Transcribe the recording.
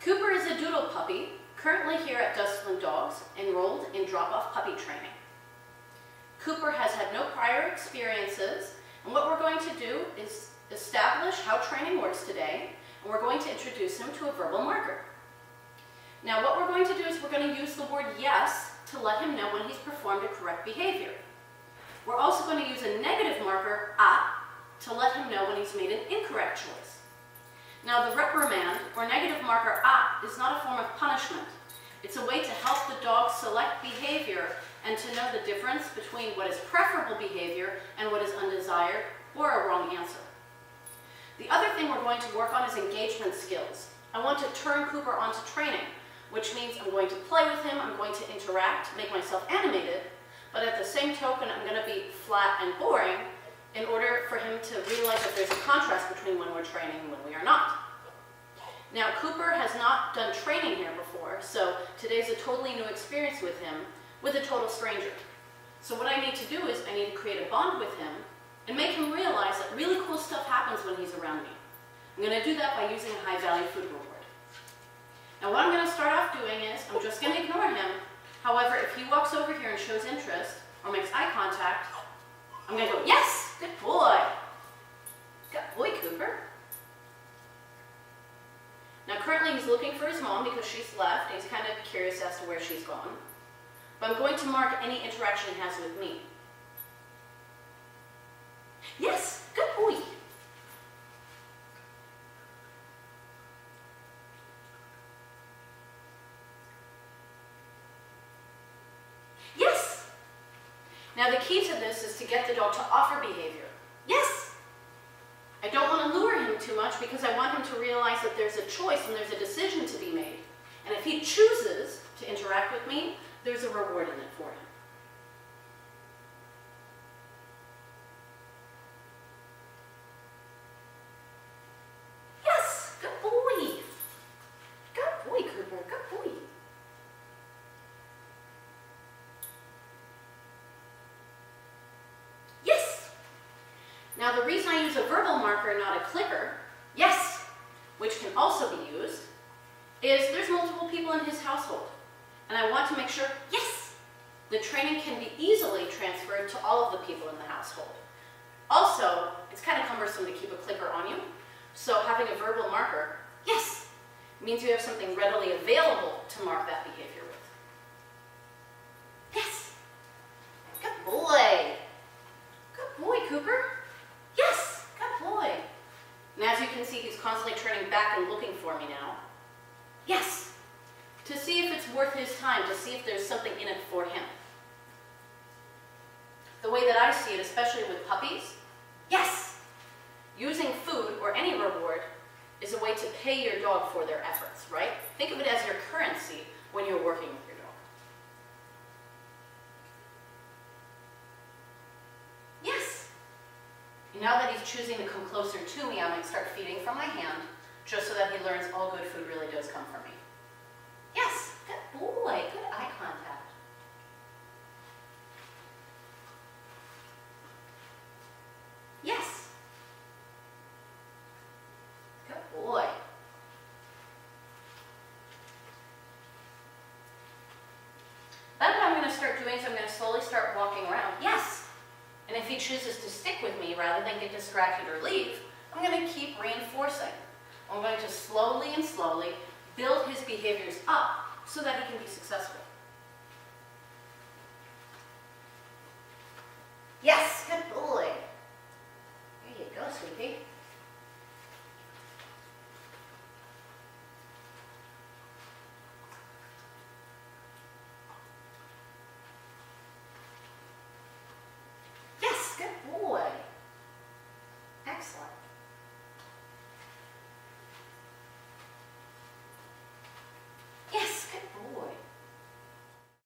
Cooper is a doodle puppy, currently here at Duskland Dogs, enrolled in drop-off puppy training. Cooper has had no prior experiences, and what we're going to do is establish how training works today, and we're going to introduce him to a verbal marker. Now what we're going to do is we're going to use the word yes to let him know when he's performed a correct behavior. We're also going to use a negative marker, to let him know when he's made an incorrect choice. Now the reprimand, or negative marker, is not a form of punishment. It's a way to help the dog select behavior and to know the difference between what is preferable behavior and what is undesired or a wrong answer. The other thing we're going to work on is engagement skills. I want to turn Cooper onto training, which means I'm going to play with him, I'm going to interact, make myself animated, but at the same token I'm going to be flat and boring in order for him to realize that there's a contrast between when we're training and when we are not. Now Cooper has not done training here before, so today's a totally new experience with him, with a total stranger. So what I need to do is I need to create a bond with him and make him realize that really cool stuff happens when he's around me. I'm going to do that by using a high-value food reward. Now what I'm going to start off doing is I'm just going to ignore him. However, if he walks over here and shows interest or makes eye contact, I'm going to go, yes, good boy. Good boy, Cooper. Now currently he's looking for his mom because she's left and he's kind of curious as to where she's gone. But I'm going to mark any interaction he has with me. Yes, good boy. Yes. Now the key to this is to get the dog to offer behavior. Yes. I don't want to lure him too much because I want him to realize that there's a choice and there's a decision to be made. And if he chooses to interact with me, there's a reward in it for him. Yes, good boy. Good boy, Cooper, good boy. Yes. Now the reason I use a verbal marker, not a clicker, yes, which can also be used, is there's multiple people in his household. And I want to make sure, yes, the training can be easily transferred to all of the people in the household. Also, it's kind of cumbersome to keep a clicker on you, so having a verbal marker, yes, means you have something readily available to mark that behavior with. Yes, good boy. Good boy, Cooper. Yes, good boy. And as you can see, he's constantly turning back and looking for me now. Yes. To see if it's worth his time, to see if there's something in it for him. The way that I see it, especially with puppies, yes! Using food or any reward is a way to pay your dog for their efforts, right? Think of it as your currency when you're working with your dog. Yes! And now that he's choosing to come closer to me, I might start feeding from my hand, just so that he learns all good food really does come from me. Yes, good boy, good eye contact. Yes. Good boy. Then what I'm going to start doing is I'm going to slowly start walking around. Yes. And if he chooses to stick with me rather than get distracted or leave, I'm going to keep reinforcing. I'm going to slowly and slowly build his behaviors up so that he can be successful. Yes, good boy.